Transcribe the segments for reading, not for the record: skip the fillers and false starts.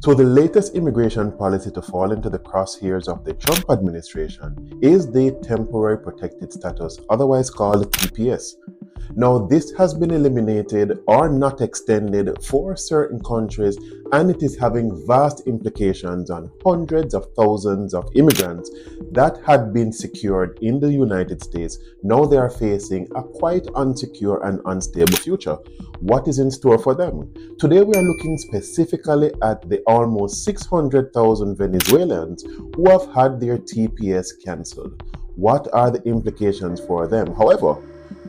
So the latest immigration policy to fall into the crosshairs of the Trump administration is the Temporary Protected Status, otherwise called TPS. Now, this has been eliminated or not extended for certain countries, and it is having vast implications on hundreds of thousands of immigrants that had been secured in the United States. Now they are facing a quite unsecure and unstable future. What is in store for them? Today we are looking specifically at the almost 600,000 Venezuelans who have had their TPS cancelled. What are the implications for them? However,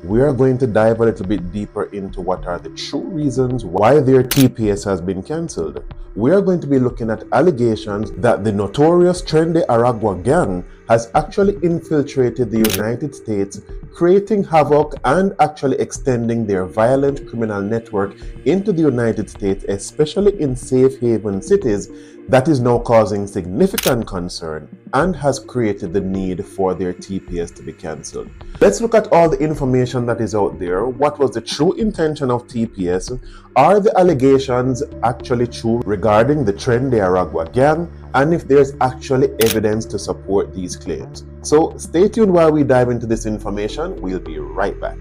we are going to dive a little bit deeper into what are the true reasons why their TPS has been cancelled. We are going to be looking at allegations that the notorious Tren de Aragua gang has actually infiltrated the United States, creating havoc and actually extending their violent criminal network into the United States, especially in safe haven cities, that is now causing significant concern and has created the need for their TPS to be cancelled. Let's look at all the information that is out there. What was the true intention of TPS? Are the allegations actually true regarding the Tren de Aragua gang? And if there's actually evidence to support these claims. So stay tuned while we dive into this information. We'll be right back.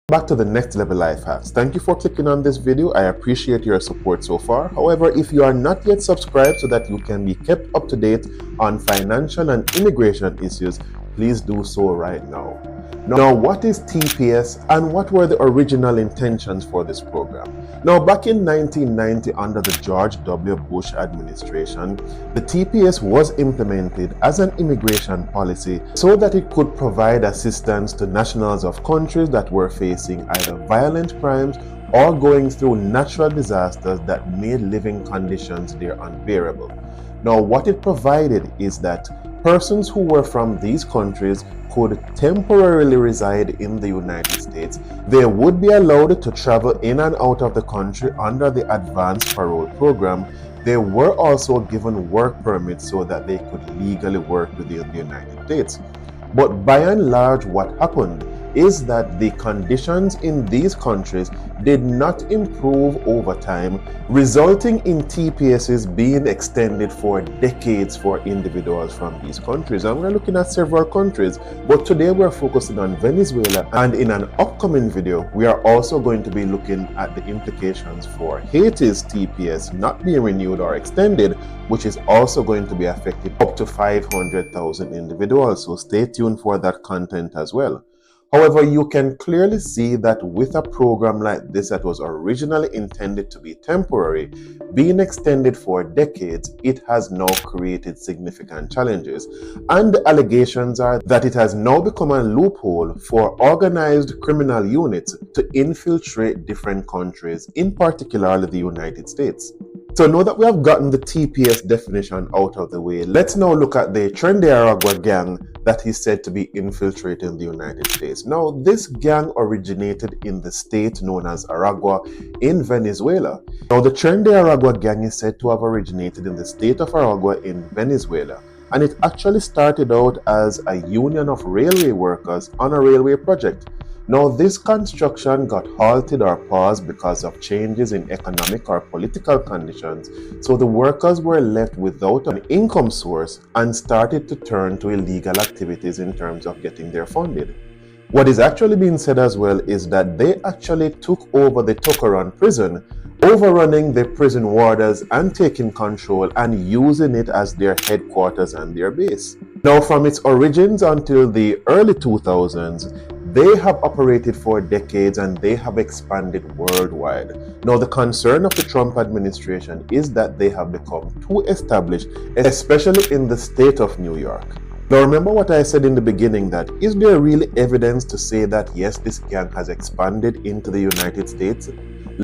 Back to the Next Level Life Hacks. Thank you for clicking on this video. I appreciate your support so far. However, if you are not yet subscribed so that you can be kept up to date on financial and immigration issues, please do so right now. Now, what is TPS and what were the original intentions for this program? Now, back in 1990, under the George W. Bush administration, the TPS was implemented as an immigration policy so that it could provide assistance to nationals of countries that were facing either violent crimes or going through natural disasters that made living conditions there unbearable. Now, what it provided is that persons who were from these countries could temporarily reside in the United States. They would be allowed to travel in and out of the country under the advanced parole program. They were also given work permits so that they could legally work within the United States. But by and large, what happened is that the conditions in these countries did not improve over time, resulting in TPSs being extended for decades for individuals from these countries. And we're looking at several countries, but today we're focusing on Venezuela, and in an upcoming video we are also going to be looking at the implications for Haiti's TPS not being renewed or extended, which is also going to be affecting up to 500,000 individuals. So stay tuned for that content as well. However, you can clearly see that with a program like this that was originally intended to be temporary, being extended for decades, it has now created significant challenges. And the allegations are that it has now become a loophole for organized criminal units to infiltrate different countries, in particular the United States. So now that we have gotten the TPS definition out of the way, let's now look at the Tren de Aragua gang that is said to be infiltrating the United States. Now, this gang originated in the state known as Aragua in Venezuela. Now, the Tren de Aragua gang is said to have originated in the state of Aragua in Venezuela, and it actually started out as a union of railway workers on a railway project. Now, this construction got halted or paused because of changes in economic or political conditions, so the workers were left without an income source and started to turn to illegal activities in terms of getting their funding. What is actually being said as well is that they actually took over the Tocaron prison, overrunning the prison warders and taking control and using it as their headquarters and their base. Now, from its origins until the early 2000s, they have operated for decades and they have expanded worldwide. Now, the concern of the Trump administration is that they have become too established, especially in the state of New York. Now, remember what I said in the beginning, that is there really evidence to say that yes, this gang has expanded into the United States?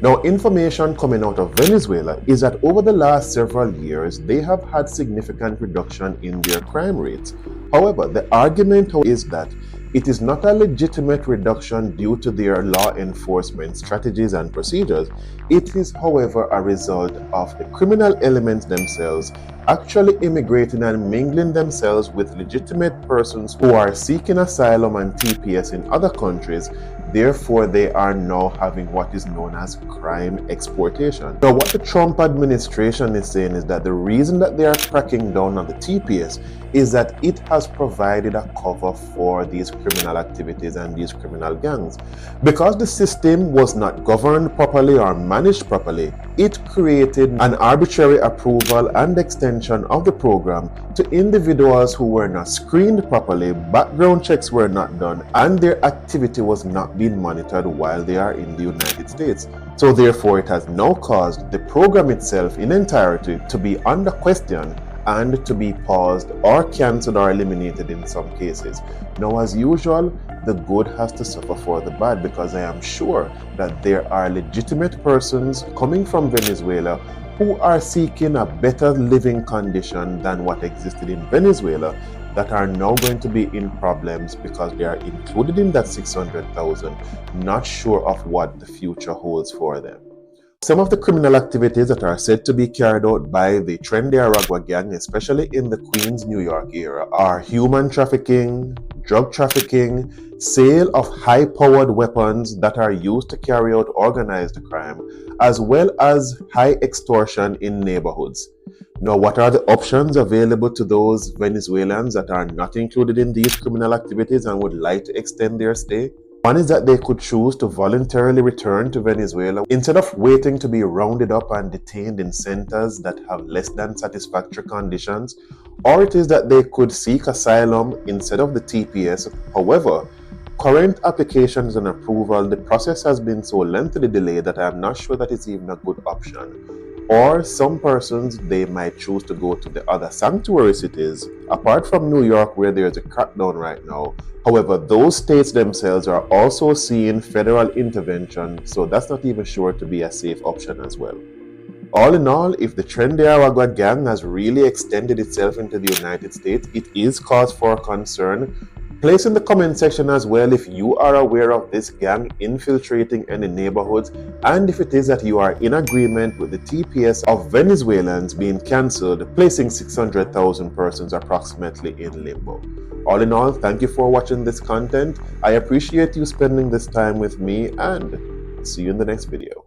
Now, information coming out of Venezuela is that over the last several years, they have had significant reduction in their crime rates. However, the argument is that it is not a legitimate reduction due to their law enforcement strategies and procedures. It is, however, a result of the criminal elements themselves actually immigrating and mingling themselves with legitimate persons who are seeking asylum and TPS in other countries. Therefore, they are now having what is known as crime exportation. Now, what the Trump administration is saying is that the reason that they are cracking down on the TPS is that it has provided a cover for these criminal activities and these criminal gangs. Because the system was not governed properly or managed properly, it created an arbitrary approval and extension of the program to individuals who were not screened properly, background checks were not done, and their activity was not being monitored while they are in the United States. So therefore, it has now caused the program itself in entirety to be under question and to be paused or cancelled or eliminated in some cases. Now, as usual, the good has to suffer for the bad, because I am sure that there are legitimate persons coming from Venezuela who are seeking a better living condition than what existed in Venezuela that are now going to be in problems because they are included in that 600,000, not sure of what the future holds for them. Some of the criminal activities that are said to be carried out by the Tren de Aragua gang, especially in the Queens, New York area, are human trafficking, drug trafficking, sale of high-powered weapons that are used to carry out organized crime, as well as high extortion in neighborhoods. Now, what are the options available to those Venezuelans that are not included in these criminal activities and would like to extend their stay? One is that they could choose to voluntarily return to Venezuela instead of waiting to be rounded up and detained in centers that have less than satisfactory conditions, or it is that they could seek asylum instead of the TPS. However, current applications and approval, the process has been so lengthily delayed that I am not sure that it's even a good option. Or some persons, they might choose to go to the other sanctuary cities, apart from New York where there's a crackdown right now. However, those states themselves are also seeing federal intervention, so that's not even sure to be a safe option as well. All in all, if the Tren de Aragua gang has really extended itself into the United States, it is cause for concern. Place in the comment section as well if you are aware of this gang infiltrating any neighborhoods, and if it is that you are in agreement with the TPS of Venezuelans being cancelled, placing 600,000 persons approximately in limbo. All in all, thank you for watching this content. I appreciate you spending this time with me, and see you in the next video.